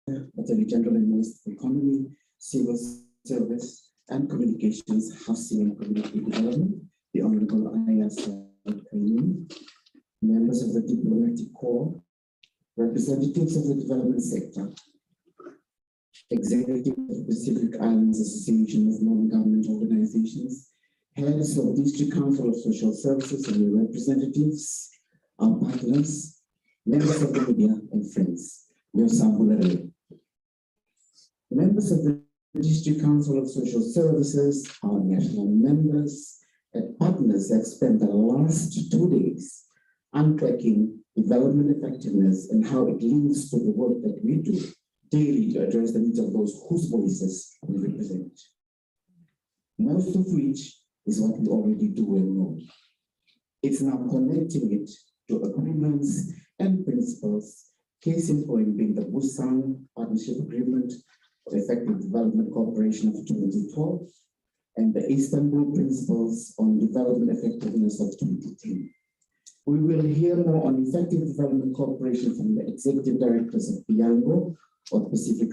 Attorney General and Minister for Economy, Civil Service and Communications, Housing and Community Development, the Honorable Ayas Kayum, members of the Diplomatic Corps, representatives of the development sector, executive of the Pacific Islands Association of Non-Government Organizations, heads of District Council of Social Services and their representatives, our partners, members of the media and friends. Members of the District Council of Social Services, our national members and partners have spent the last 2 days unpacking development effectiveness and how it links to the work that we do daily to address the needs of those whose voices we represent. Most of which is what we already do and know. It's now connecting it to agreements and principles, case in point being the Busan Partnership Agreement for Effective Development Cooperation of 2012 and the Istanbul Principles on Development Effectiveness of 2010. We will hear more on effective development cooperation from the executive directors of PIANGO, or the Pacific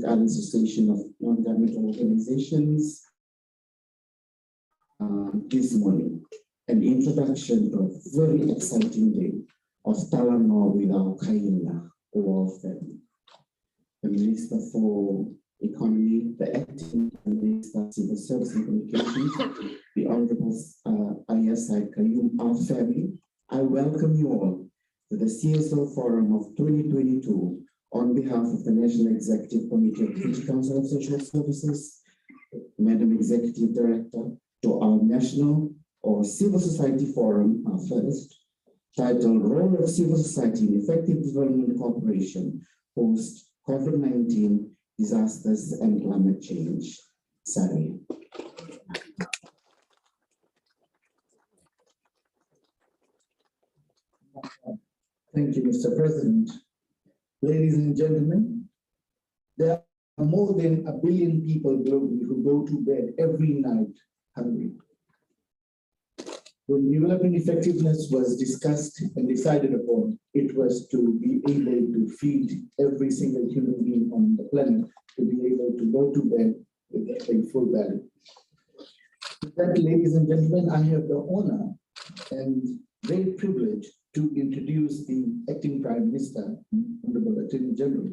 Islands Association of Non-Governmental Organizations, this morning. An introduction to a very exciting day of Talanoa with our Kaila, or family. The Minister for Economy, the Acting Minister of Civil Service and Communications, the Honorable Ayas Kayum, our family. I welcome you all to the CSO Forum of 2022 on behalf of the National Executive Committee of the District Council of Social Services, Madam Executive Director, to our National or Civil Society Forum, our first, titled Role of Civil Society in Effective Development Cooperation Post-COVID-19 Disasters and Climate Change. Sorry. Thank you, Mr. President. Ladies and gentlemen, there are more than 1 billion people globally who go to bed every night hungry. When development effectiveness was discussed and decided upon, it was to be able to feed every single human being on the planet to be able to go to bed with a full belly. With that, ladies and gentlemen, I have the honor and great privilege to introduce the Acting Prime Minister, Honorable Attorney General.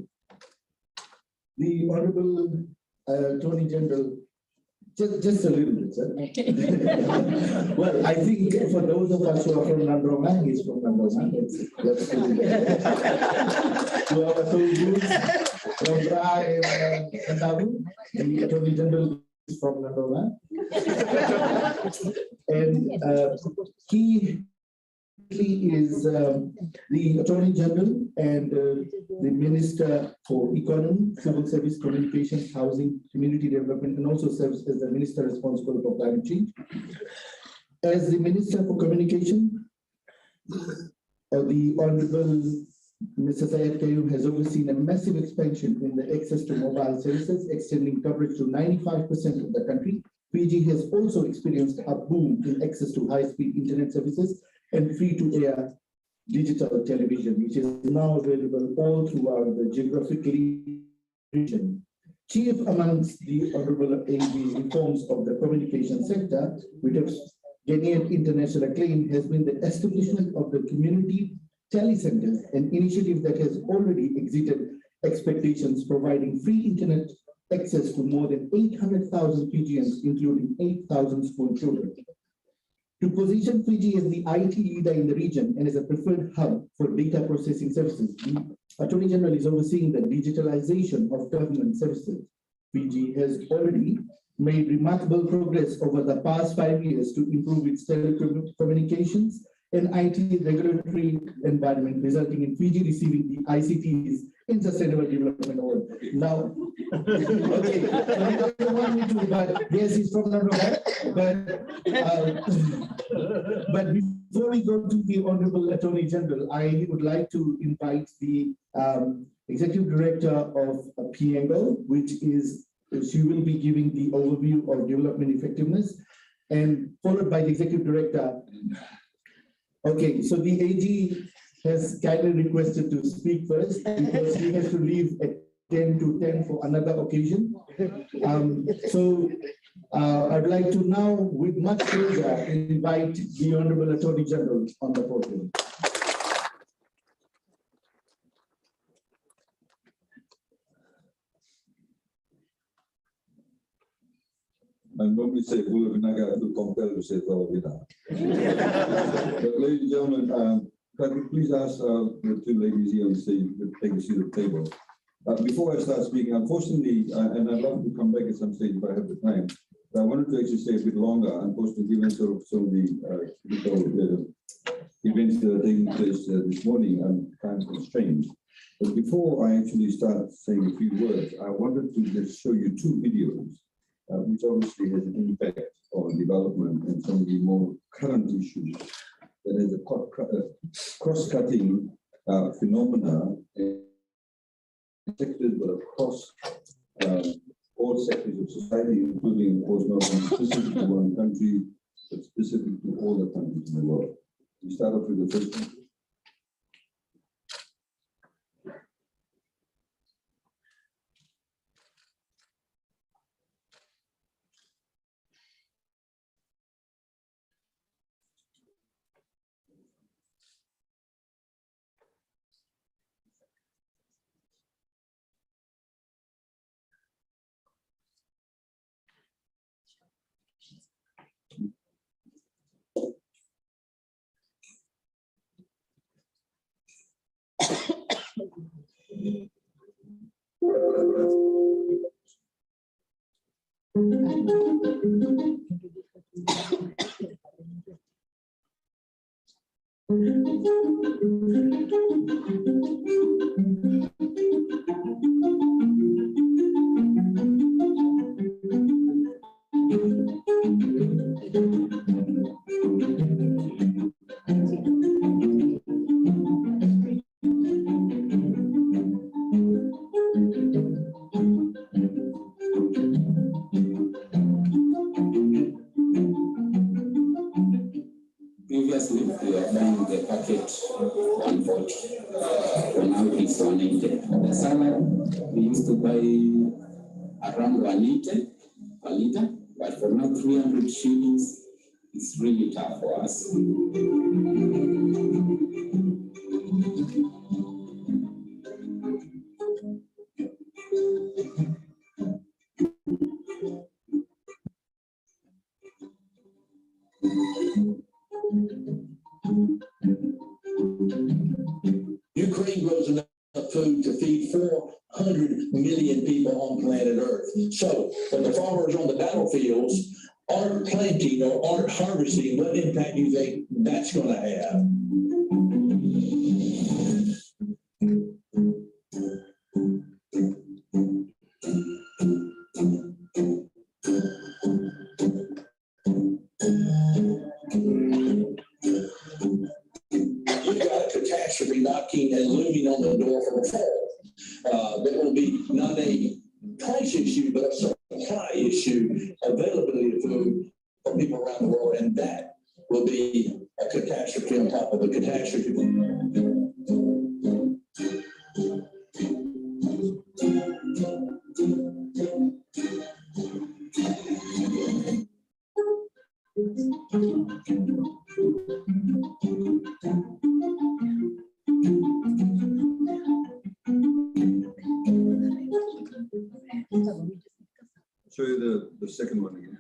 The Honorable Attorney General, just a little bit, sir. Well, I think for those of us who are from Nandrongan, he's from Nandrongan. That's to our soldiers from Bra and Tabu, the Attorney General is from Nandrongan. And he is the Attorney General and the Minister for Economy, Civil Service, Communications, Housing, Community Development, and also serves as the Minister responsible for climate change. As the Minister for Communication, the Honorable Mr. Syed Kayum has overseen a massive expansion in the access to mobile services, extending coverage to 95% of the country. Fiji has also experienced a boom in access to high-speed internet services and free-to-air digital television, which is now available all throughout the geographically region. Chief amongst the Honorable AG reforms of the communication sector, which has gained international acclaim, has been the establishment of the community telecenters, an initiative that has already exceeded expectations, providing free internet access to more than 800,000 Fijians, including 8,000 school children. To position Fiji as the IT leader in the region and as a preferred hub for data processing services, the Attorney General is overseeing the digitalization of government services. Fiji has already made remarkable progress over the past 5 years to improve its telecommunications and IT regulatory environment, resulting in Fiji receiving the ICT's in Sustainable Development Award. Now, okay, so he doesn't want me to, but yes, he's from Nandrongan. But before we go to the Honorable Attorney General, I would like to invite the Executive Director of PIANGO, which is, she will be giving the overview of development effectiveness, and followed by the Executive Director. Okay, so the AG has kindly requested to speak first because he has to leave at 10 to 10 for another occasion. I'd like to now, with much pleasure, invite the Honorable Attorney General on the podium. I normally say Bulanaga to compel to say Tawabina. But ladies and gentlemen, can you please ask the two ladies here on stage to take a seat at the table. Before I start speaking, unfortunately, and I'd love to come back at some stage if I have the time, but I wanted to actually stay a bit longer, unfortunately, given sort of some of the events that are taking place this morning and time constraints. But before I actually start saying a few words, I wanted to just show you two videos, which obviously has an impact on development and some of the more current issues. That is a cross-cutting phenomena in sectors, but across all sectors of society, including, of course, not specific to one country, but specific to all the countries in the world. We start off with the first one. Previously, we were buying the packet 140. So now it's 180. The salad, we used to buy around 180 per liter, but for now 300 shillings, it's really tough for us. Ukraine grows enough food to feed 400 million people on planet Earth. So when the farmers on the battlefields aren't planting or aren't harvesting, what impact do you think that's going to have? Catastrophe knocking and looming on the door for the fall. There will be not a price issue, but a supply issue, availability of food for people around the world, and that will be a catastrophe on top of a catastrophe. Show you the second one again.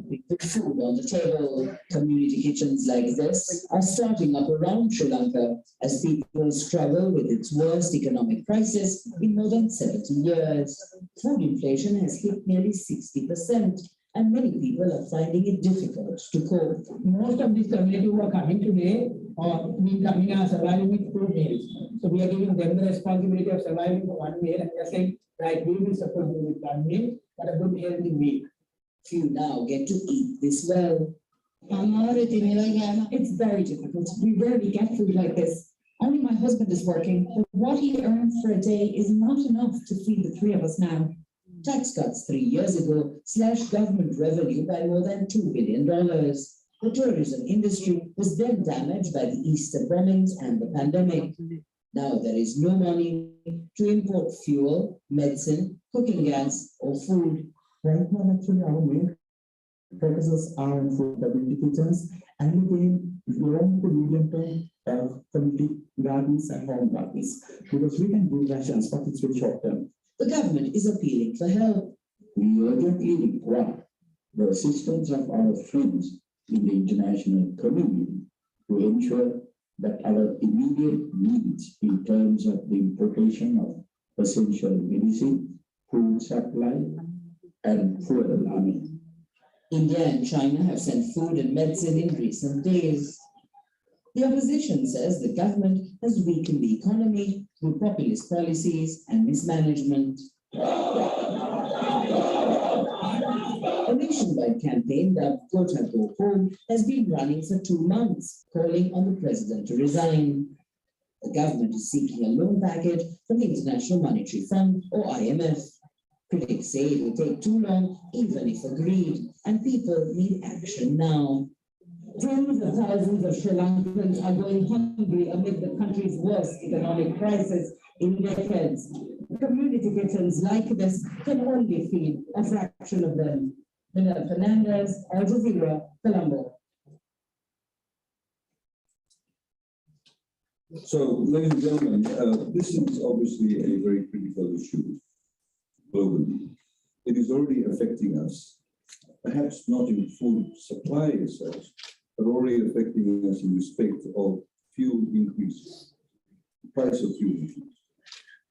With food on the table, community kitchens like this are starting up around Sri Lanka as people struggle with its worst economic crisis in more than 70 years. Food inflation has hit nearly 60%, and many people are finding it difficult to cope. Most of these community who are coming today or we coming are surviving with 2 meals. So we are giving them the responsibility of surviving for 1 meal, and we are saying, right, we will support you with 1 meal, but a good healthy meal. Few now get to eat this well. It's very difficult. We rarely get food like this. Only my husband is working, but what he earns for a day is not enough to feed the 3 of us now. Tax cuts 3 years ago slashed government revenue by more than $2 billion. The tourism industry was then damaged by the Easter bombings and the pandemic. Now there is no money to import fuel, medicine, cooking gas, or food. Right now, actually, our main focuses are on food indicators and again, long to medium term community gardens and home gardens, because we can do rations, but it's very short term. The government is appealing for help. We urgently require the assistance of our friends in the international community to ensure that our immediate needs in terms of the importation of essential medicine, food supply, and fuel. India and China have sent food and medicine in recent days. The opposition says the government has weakened the economy through populist policies and mismanagement. A nationwide campaign dubbed Quota Go Home has been running for 2 months, calling on the president to resign. The government is seeking a loan package from the International Monetary Fund or IMF. Critics say it will take too long, even if agreed, and people need action now. Tens of thousands of Sri Lankans are going hungry amid the country's worst economic crisis in decades. Community kitchens like this can only feed a fraction of them. Vinod Fernandez, Al Jazeera, Colombo. So, ladies and gentlemen, this is obviously a very critical issue globally. It is already affecting us, perhaps not in food supply as such, but already affecting us in respect of fuel increase, the price of fuel increase.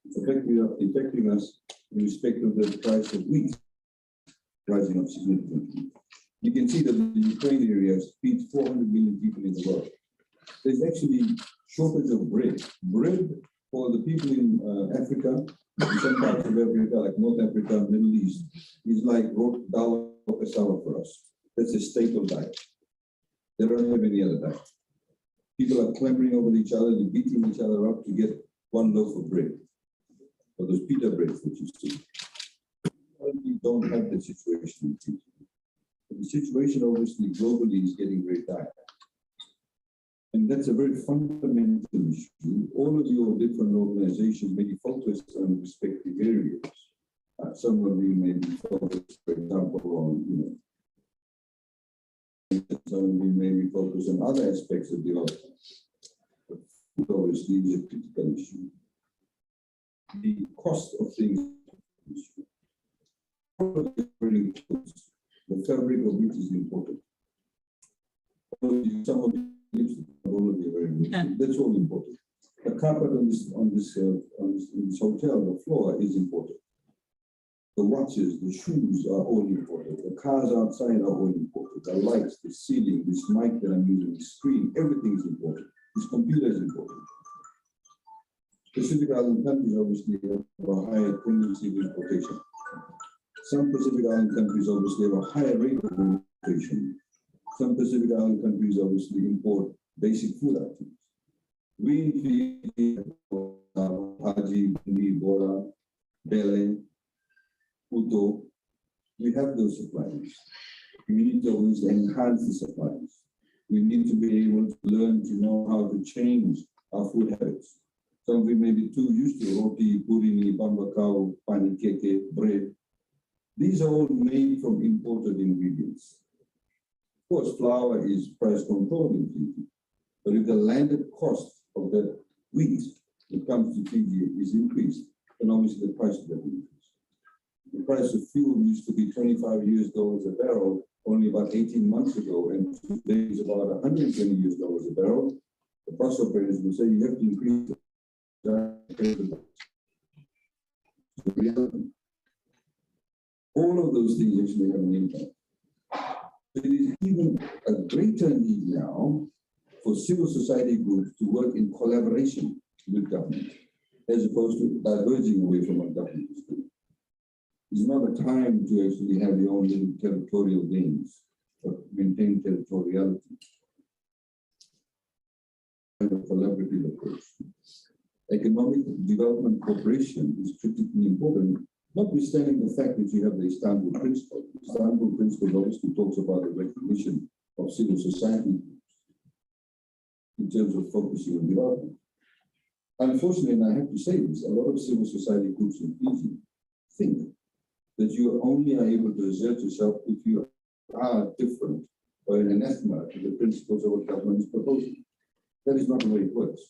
It's affecting us in respect of the price of wheat rising up significantly. You can see that the Ukraine area feeds 400 million people in the world. There's actually shortage of bread. Bread for the people in Africa, in some parts of Africa, like North Africa, Middle East, is like dal or cassava for us. That's a staple diet. They don't have any other diet. People are clambering over each other and beating each other up to get one loaf of bread, or those pita breads that you see. We don't have that situation. But the situation, obviously, globally is getting very dire. And that's a very fundamental issue. All of your different organizations may be focused on respective areas. Some of you may be focused, for example, on, some of you may be focused on other aspects of the art. But food obviously is a critical issue. The cost of things is issue. The fabric of which is important. Some of you, all of you are very important. That's all important. The carpet on this hotel, the floor is important. The watches, the shoes are all important. The cars outside are all important. The lights, the ceiling, this mic that I'm using, the screen, everything is important. This computer is important. Pacific Island countries obviously have a higher tendency of importation. Some Pacific Island countries obviously have a higher rate of importation. Some Pacific Island countries obviously import basic food items. We in Haji, Bora, Bele, Uto, we have those supplies. We need to always enhance the supplies. We need to be able to learn to know how to change our food habits. Some of you may be too used to roti, purini, bambakau, pani keke, bread. These are all made from imported ingredients. Of course, flour is price controlled in Fiji, but if the landed cost of the wheat that comes to Fiji is increased, then obviously the price of that will increase. The price of fuel used to be $25 a barrel only about 18 months ago, and today is about $120 a barrel. The bus operators will say you have to increase the reality. All of those things actually have an impact. There is even a greater need now for civil society groups to work in collaboration with government, as opposed to diverging away from what government is doing. It's not a time to actually have your own little territorial gains, but maintain territoriality. A collaborative approach. Economic development cooperation is critically important, notwithstanding the fact that you have the Istanbul Principle. The Istanbul Principle obviously talks about the recognition of civil society in terms of focusing on development. Unfortunately, and I have to say this, a lot of civil society groups in Fiji think that you only are able to assert yourself if you are different or an anathema to the principles of what government is proposing. That is not the way it works.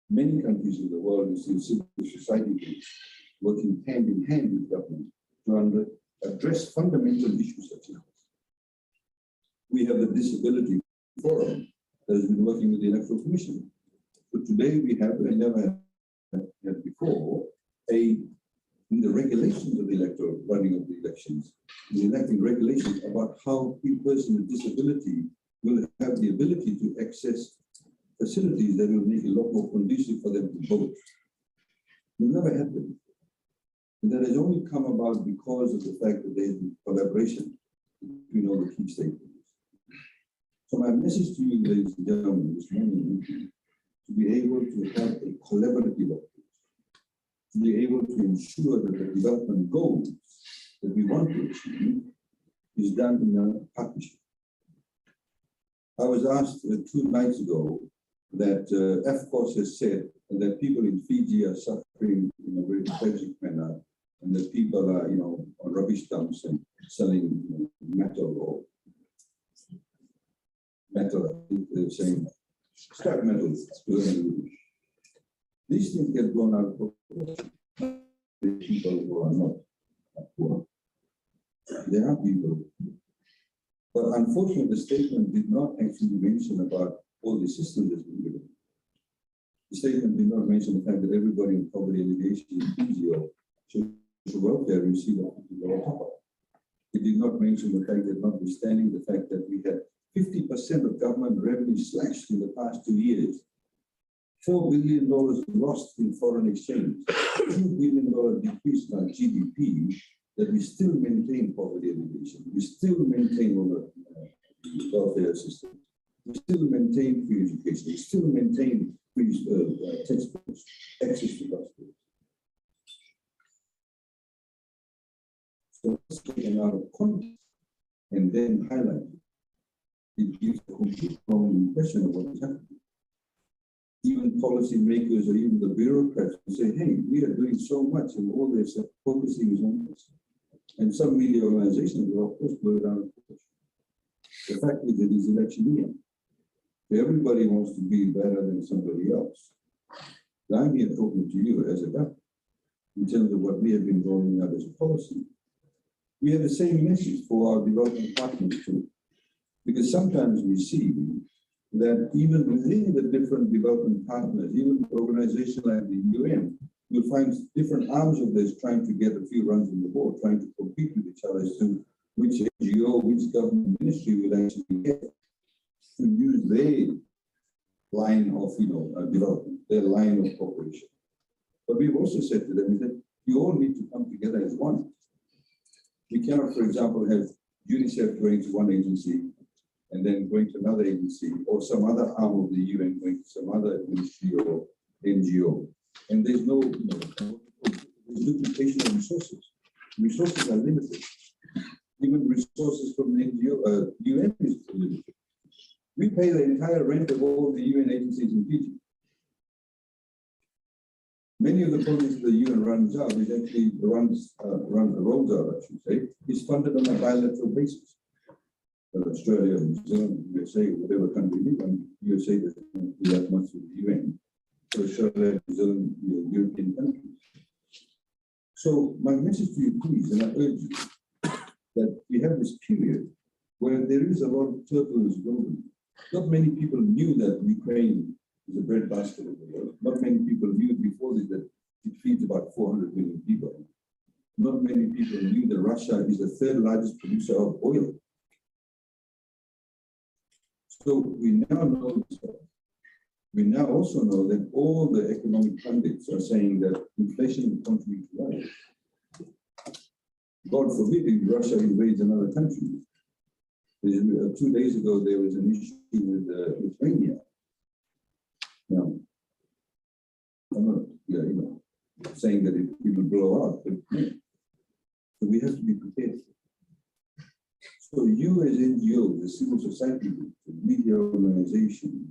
Many countries in the world you see civil society groups working hand in hand with government to address fundamental issues such as this. We have the Disability Forum that has been working with the Electoral Commission. So today we have, and never had before, in the regulations of the electoral running of the elections, the electing regulations about how a person with disability will have the ability to access facilities that will make it a lot more conducive for them to vote. We never had them. And that has only come about because of the fact that there is collaboration between all the key stakeholders. So my message to you, ladies and gentlemen, this morning, to be able to have a collaborative approach, to be able to ensure that the development goals that we want to achieve is done in a partnership. I was asked 2 nights ago that FCOS has said that people in Fiji are suffering in a very tragic manner, and that people are, on rubbish dumps and selling metal or metal. I think they're saying scrap metal. These things get blown out of proportion. The people who are not poor. There are people. But unfortunately, the statement did not actually mention about all the systems that's been given. The statement did not mention the fact that everybody in poverty alleviation in Fiji or social welfare received $50 top up. It did not mention the fact that, notwithstanding the fact that we had 50% of government revenue slashed in the past 2 years, $4 billion lost in foreign exchange, $2 billion decrease in our GDP, that we still maintain poverty alleviation, we still maintain all the welfare system, we still maintain free education, we still maintain free textbooks, access to hospitals. So it's taken out of context and then highlighted. It gives a complete wrong impression of what is happening. Even policy makers or even the bureaucrats will say, hey, we are doing so much and all this focusing is on this. And some media organizations will, of course, blow it out of proportion. The fact is, it is election year. Everybody wants to be better than somebody else. I'm here talking to you as a government in terms of what we have been rolling out as a policy. We have the same message for our development partners too. Because sometimes we see that even within the different development partners, even organizations like the UN, you'll find different arms of this trying to get a few runs on the board, trying to compete with each other as to which NGO, which government ministry will actually get to use their line of development, their line of cooperation. But we've also said to them that you all need to come together as one. We cannot, for example, have UNICEF going to one agency and then going to another agency or some other arm of the UN going to some other ministry or NGO. And there's no, there's duplication of resources. Resources are limited. Even resources from the NGO, UN is limited. We pay the entire rent of all the UN agencies in Fiji. Many of the projects the UN runs out, it actually rolls out, I should say, is funded on a bilateral basis. Australia, New Zealand, USA, whatever country you run, USA doesn't do that much with the UN. So Australia, New Zealand, European countries. So my message to you, please, and I urge you, that we have this period where there is a lot of turbulence globally. Not many people knew that Ukraine is a breadbasket of the world. Not many people knew before this that it feeds about 400 million people. Not many people knew that Russia is the third largest producer of oil. So we now know this. We now also know that all the economic pundits are saying that inflation will continue to rise. God forbid if Russia invades another country. 2 days ago, there was an issue with Lithuania. Now, I'm not saying that it will blow out, but so we have to be prepared. So you as NGOs, the civil society groups, the media organizations,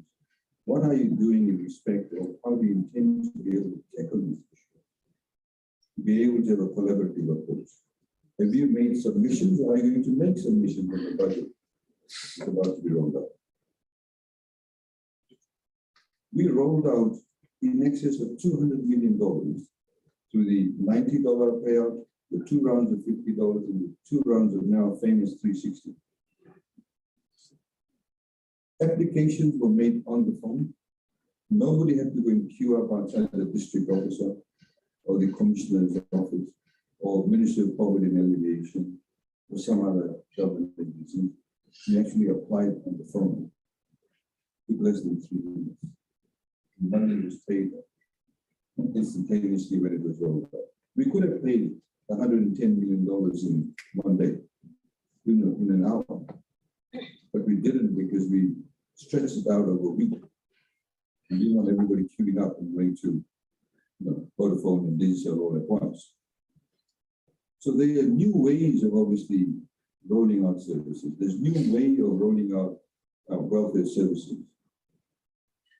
what are you doing in respect of how do you intend to be able to tackle this issue? Be able to have a collaborative approach. Have you made submissions or are you going to make submissions when the budget is about to be rolled out? We rolled out in excess of $200 million through the $90 payout, the 2 rounds of $50, and the 2 rounds of now famous 360. Applications were made on the phone. Nobody had to go and queue up outside the district officer or the commissioner's office or Ministry of Poverty and Alleviation or some other government agency. We actually applied on the phone. It took less than 3 minutes. Money was paid instantaneously when it was rolled out. We could have paid $110 million in 1 day, in an hour, but we didn't because we stretched it out over a week. We didn't want everybody queuing up and going to Vodafone and digital all at once. So there are new ways of obviously rolling out services. There's new way of rolling out welfare services.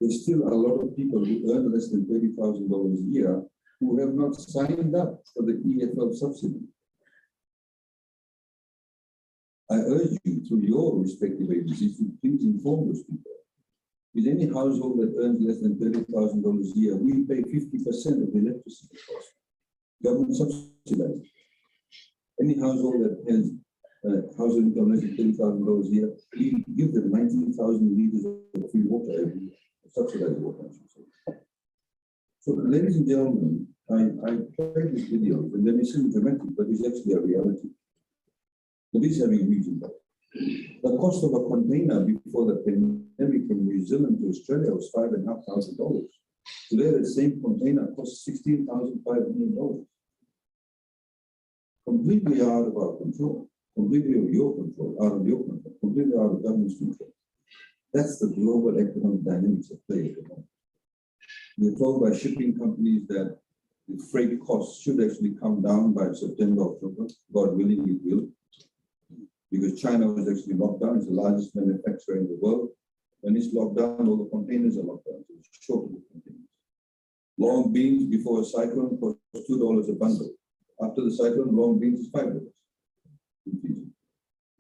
There's still a lot of people who earn less than $30,000 a year who have not signed up for the EFL subsidy. I urge you through your respective agencies to please inform those people. With any household that earns less than $30,000 a year, we pay 50% of the electricity cost. Government subsidized. Any household that has household income less than $30,000 a year, we give them 19,000 liters of free water every year. Subsidized water, I should say. So, ladies and gentlemen, I played this video, and then it seems dramatic, but it's actually a reality. It is having huge impact. The cost of a container before the pandemic from New Zealand to Australia was $5,500. Today, the same container costs $16,500. Completely out of our control, completely out of your control, completely out of government's control. That's the global economic dynamics at play at the moment. We are told by shipping companies that the freight costs should actually come down by September, October. God willing, it will. Because China was actually locked down. It's the largest manufacturer in the world. When it's locked down, all the containers are locked down. So it's short of the containers. Long beans before a cyclone cost $2 a bundle. After the cyclone, long beans is $5.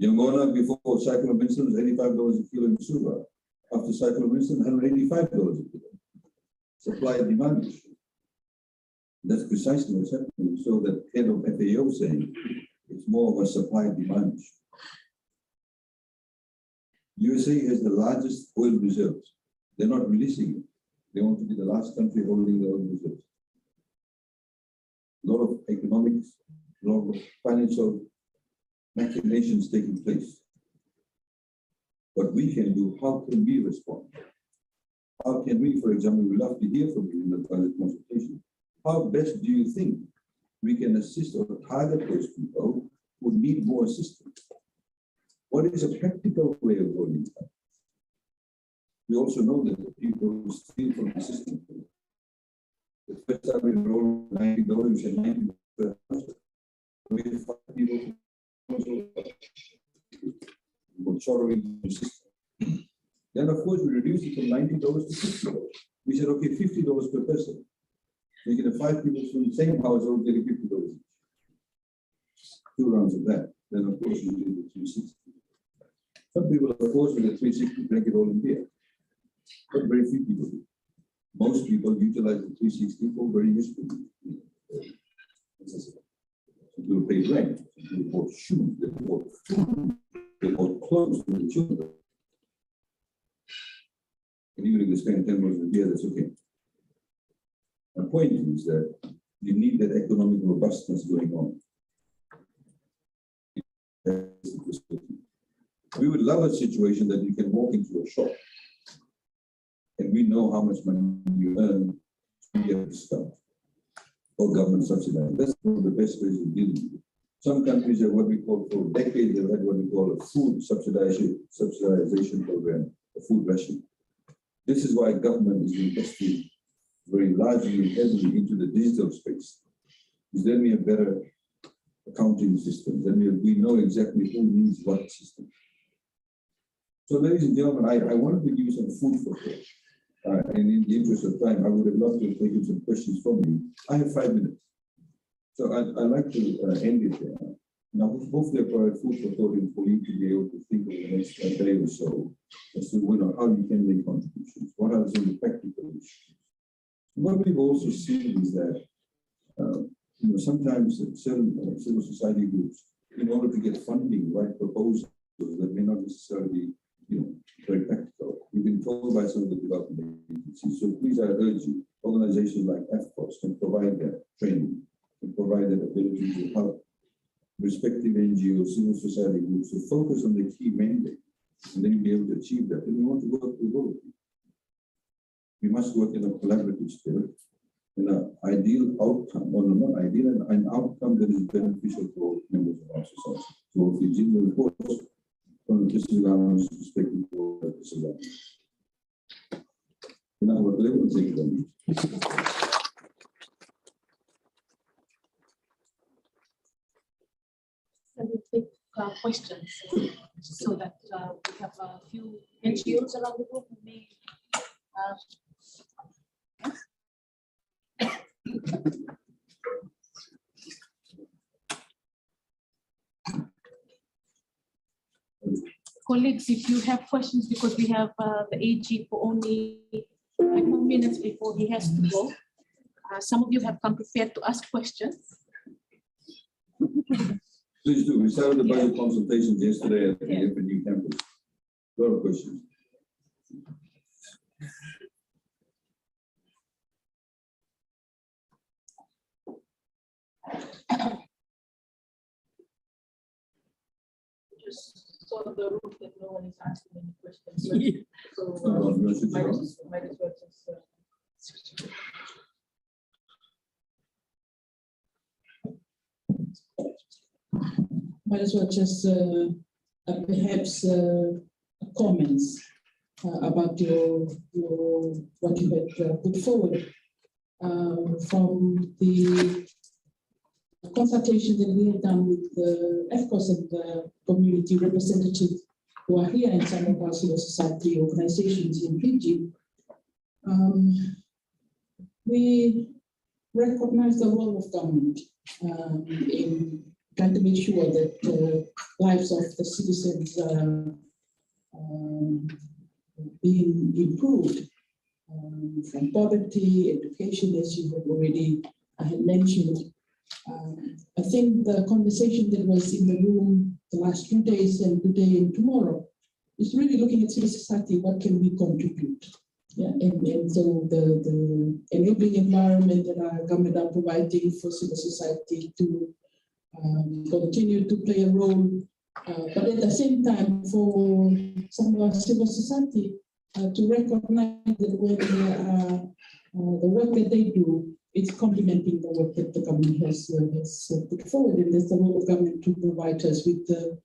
Yangona before Cyclone Winston was $85 a kilo in Suva. After Cyclone Winston, $185 a kilo. Supply and demand issue. That's precisely what's happening. So that head of FAO saying it's more of a supply and demand issue. USA has the largest oil reserves. They're not releasing it. They want to be the last country holding the oil reserves. A lot of economics, a lot of financial machinations taking place. What we can do, how can we respond? How can we, for example, we'd love to hear from you in the private consultation. How best do you think we can assist or target those people who need more assistance? What is a practical way of rolling out? We also know that the people who steal from the system, the first time we enrolled $90, we said $90 per household. We have 5 people who shortering the system. Then, of course, we reduced it from $90 to $60. We said, okay, $50 per person. We get 5 people from the same household getting $50 each. 2 rounds of that. Then, of course, we did the 360. Some people, of course, with the 360 drink it all in beer. But very few people do. Most people utilize the 360 for very useful. People pay rent, people bought shoes, they bought food, they bought clothes for the children. And even if they spend $10 a year, that's okay. My point is that you need that economic robustness going on. We would love a situation that you can walk into a shop and we know how much money you earn to get a discount or government subsidized. That's one of the best ways of dealing with it. Some countries have what we call, for decades, they've had what we call a food subsidization program, a food ration. This is why government is investing very largely and heavily into the digital space. Is there a better accounting systems, and we know exactly who needs what system. So, ladies and gentlemen, I wanted to give you some food for thought. And in the interest of time, I would have loved to have taken some questions from you. I have 5 minutes. So I'd like to end it there. Now, hopefully I provide food for thought for you to be able to think over the next day or so as to how you can make contributions. What are some of the practical issues? What we've also seen is that sometimes certain civil society groups, in order to get funding, write proposals that may not necessarily very practical. You've been told by some of the development agencies. So please, I urge you, organizations like AFCOS can provide that training, can provide that ability to help respective NGOs, civil society groups to focus on the key mandate, and then you'll be able to achieve that. And we want to work with all of you. We must work in a collaborative spirit, in an ideal outcome, or not ideal, an outcome that is beneficial for members of our society. So if you give the reports, from the Islam's perspective for Islam. Now, what level is it? Can we take questions so that we have a few NGOs around the group who may colleagues, if you have questions, because we have the AG for only 5 more minutes before he has to go. Some of you have come prepared to ask questions. Please do. We started the budget consultations yesterday at the new campus. A lot of questions. Just so the rule that no one is asking any questions. So might as well just might as well just perhaps comments about your what you had put forward from the consultation that we have done with the AFCOS and the community representatives who are here in some of our civil society organizations in Fiji. We recognize the role of government in trying to make sure that the lives of the citizens are being improved from poverty, education, as you have already mentioned. I think the conversation that was in the room the last 2 days and today and tomorrow is really looking at civil society, what can we contribute? Yeah, and so the enabling environment that our government are providing for civil society to continue to play a role, but at the same time for some of our civil society to recognize that when the work that they do, it's complementing the work that the government has put forward, and there's the role of government to provide us with the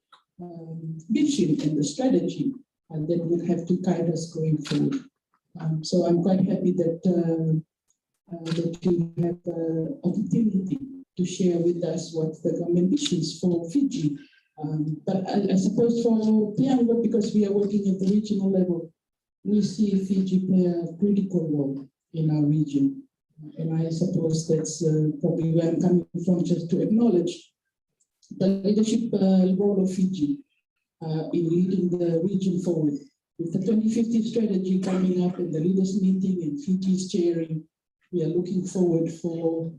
vision and the strategy that will have to guide us going forward. So I'm quite happy that that you have the opportunity to share with us what the government wishes for Fiji. But I suppose for Piango, because we are working at the regional level, we see Fiji play a critical role in our region. And I suppose that's probably where I'm coming from, just to acknowledge the leadership role of Fiji in leading the region forward. With the 2050 strategy coming up and the leaders meeting and Fiji's chairing, we are looking forward for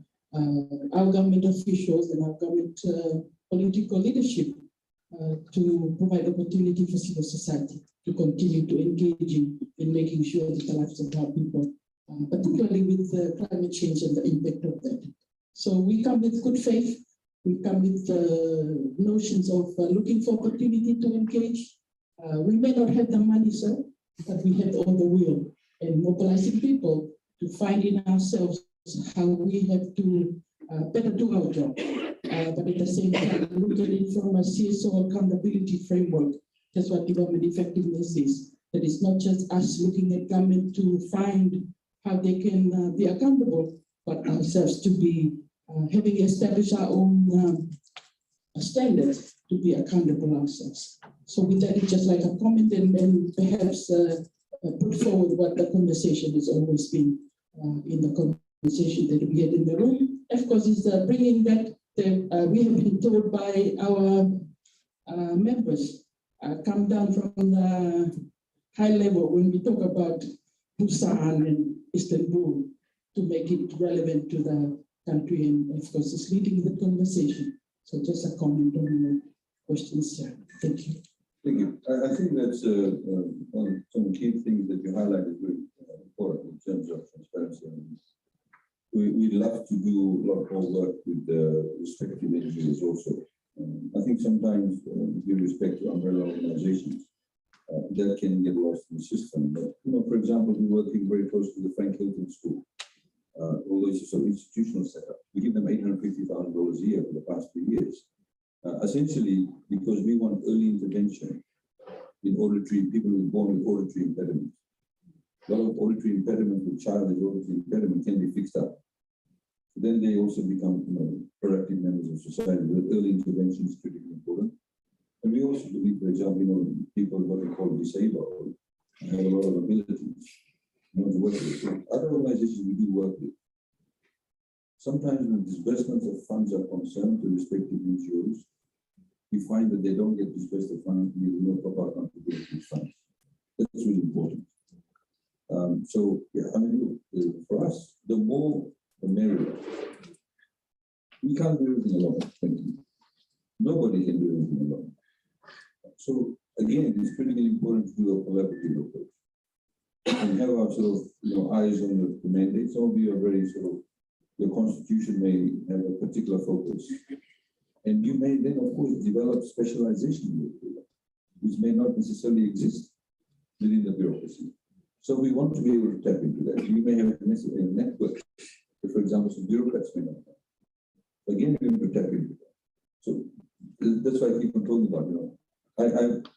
our government officials and our government political leadership to provide opportunity for civil society to continue to engage in making sure that the lives of our people, particularly with climate change and the impact of that. So we come with good faith. We come with notions of looking for opportunity to engage. We may not have the money, sir, but we have all the will and mobilizing people to find in ourselves how we have to better do our job. But at the same time, look at it from a CSO accountability framework. That's what development effectiveness is. That it's not just us looking at government to find how they can be accountable, but ourselves to be having established our own standards to be accountable ourselves. So with that, it's just like a comment and then perhaps put forward what the conversation has always been in the conversation that we had in the room. Of course, is bringing that we have been told by our members come down from the high level when we talk about Busan and Istanbul to make it relevant to the country, and of course, it's leading the conversation. So just a comment on the questions, sir. Thank you. Thank you. I think that's some key things that you highlighted very important in terms of transparency. We love to do a lot more work with the respective NGOs also. I think sometimes with respect to umbrella organizations, that can get lost in the system. But, for example, we're working very close to the Frank Hilton School. Although it's a sort of institutional setup, we give them $850,000 a year for the past 3 years. Essentially, because we want early intervention in auditory, people who are born with auditory impediment. A lot of auditory impediment with child with auditory impediment can be fixed up. Then they also become productive members of society. But early intervention is critically important. And we also believe, for example, people what we call disabled have a lot of abilities. To work with. So other organizations we do work with. Sometimes when disbursements of funds are concerned to respective NGOs, we find that they don't get disbursed of funds because no proper accountability of funds. That's really important. So yeah, for us, the more the merrier. We can't do everything alone. Nobody can do everything alone. So again, it's critically important to do a collaborative approach. And have our sort of eyes on the mandate. Some of you are very your constitution may have a particular focus. And you may then, of course, develop specialization, which may not necessarily exist within the bureaucracy. So we want to be able to tap into that. You may have a network, for example, some bureaucrats may not have. Again, we want to tap into that. So that's why I keep on talking about,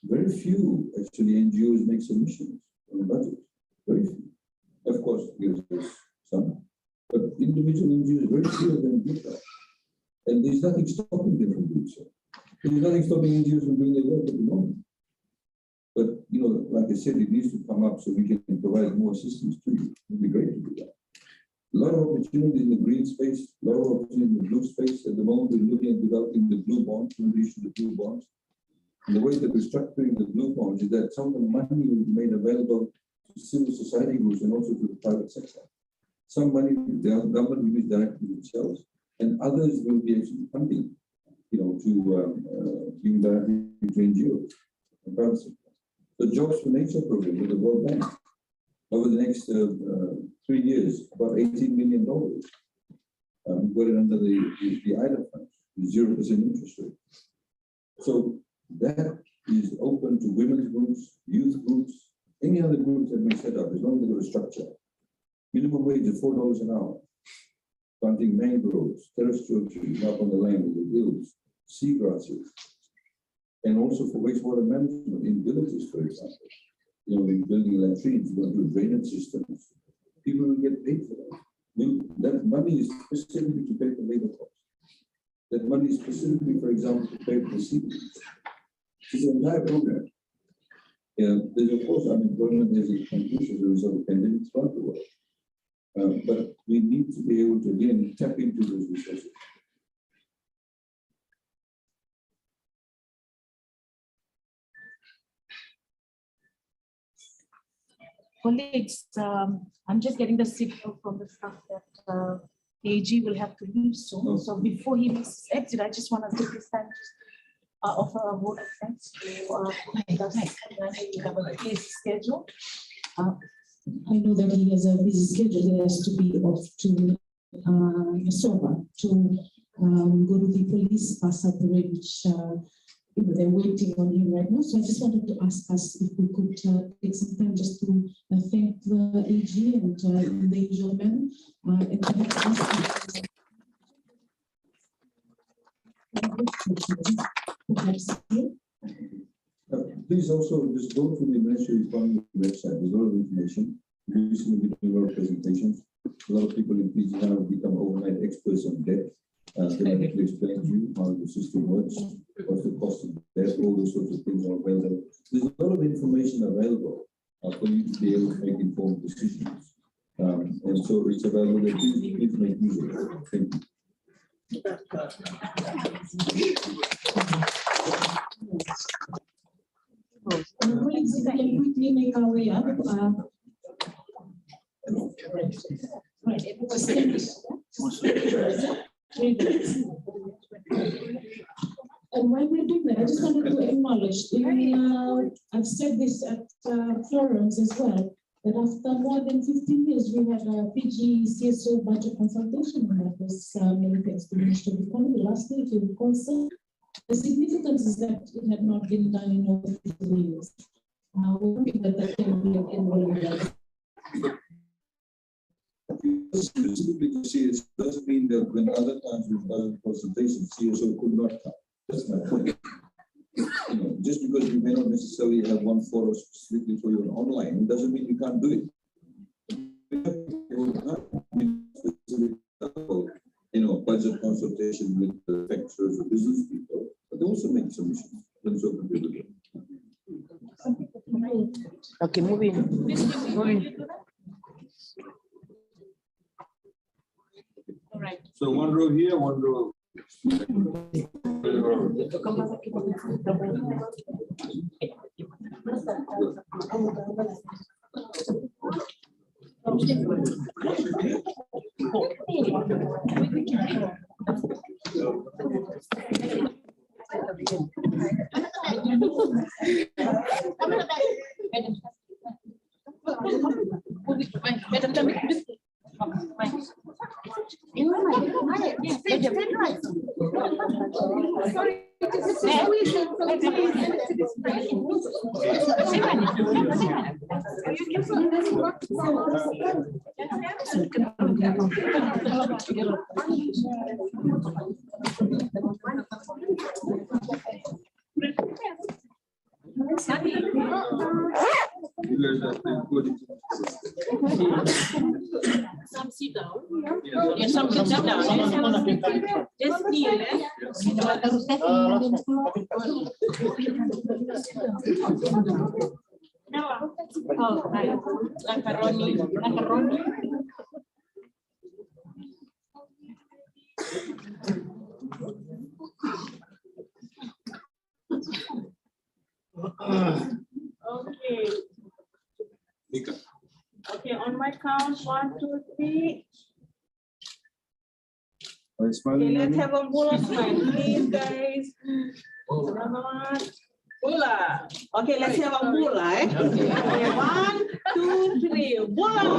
very few actually NGOs make submissions on the budget. Very few. Of course, there's some, but individual NGOs, very few of them do that. And there's nothing stopping them from doing so. There's nothing stopping NGOs from doing their work at the moment. But, like I said, it needs to come up so we can provide more assistance to you. It would be great to do that. A lot of opportunity in the green space, a lot of opportunity in the blue space. At the moment, we're looking at developing the blue bonds, the issue of the blue bonds. And the way that we're structuring the blue bonds is that some of the money will be made available to civil society groups and also to the private sector. Some money the government will use directly themselves, and others will be actually funding, to give directly to NGOs and private sector. The Jobs for Nature program with the World Bank over the next 3 years, about $18 million. Put it under the IDA fund, 0% interest rate. So that is open to women's groups, youth groups, any other groups that may set up, as long as they've got a structure. Minimum wage is $4 an hour. Planting mangroves, terrestrial trees up on the land with the hills, seagrasses, and also for wastewater management in villages, for example. In building latrines, going to drainage systems, people will get paid for that. That money is specifically to pay for labor costs. That money is specifically, for example, to pay for the cities. It's an entire program. There's, of course, unemployment is increased as a result of pandemics throughout the world. But we need to be able to, again, tap into those resources. Colleagues, I'm just getting the signal from the staff that AG will have to leave soon. So before he makes his exit, I just want to take this time to offer a vote of thanks to you have a busy schedule. I know that he has a busy schedule. He has to be off to Sova to go to the police pass-out parade, which they're waiting on him right now. So I just wanted to ask us if we could take some time just to thank the AG and the usual man. And please also just go to the Ministry of Economy website. There's a lot of information. We recently been doing a lot of presentations. A lot of people in PG have become overnight experts on debt. They have to explain to you how the system works, what's the cost of debt, all those sorts of things are available. There's a lot of information available for you to be able to make informed decisions. And so it's available. Please make use of it. Thank you. Colleagues, we can quickly make our way up. And while we're doing that, I just wanted to acknowledge, I've said this at forums as well, that after more than 15 years, we had a PG CSO budget consultation, and that was many thanks to the Minister of Economy last week in concert. The significance is that it had not been done in over 15 years. We're hoping that that can be enrolled. Specifically to CSO doesn't mean that when other times we've done consultation, CSO could not come. That's my point. Just because you may not necessarily have one forum specifically for you online, doesn't mean you can't do it. Budget consultation with the factors of business people, but they also make submissions. And so can do it. Okay, moving. All right. So one row here, one row. Some sit down. Yeah, some sit down. Just kneel. Oh, right. Macaroni. Okay. Okay, on my count, 1, 2, 3. Okay, let's have a bowl of wine, please, guys. Bula. Okay, let's have a bula. Okay, 1, 2, 3. Bula.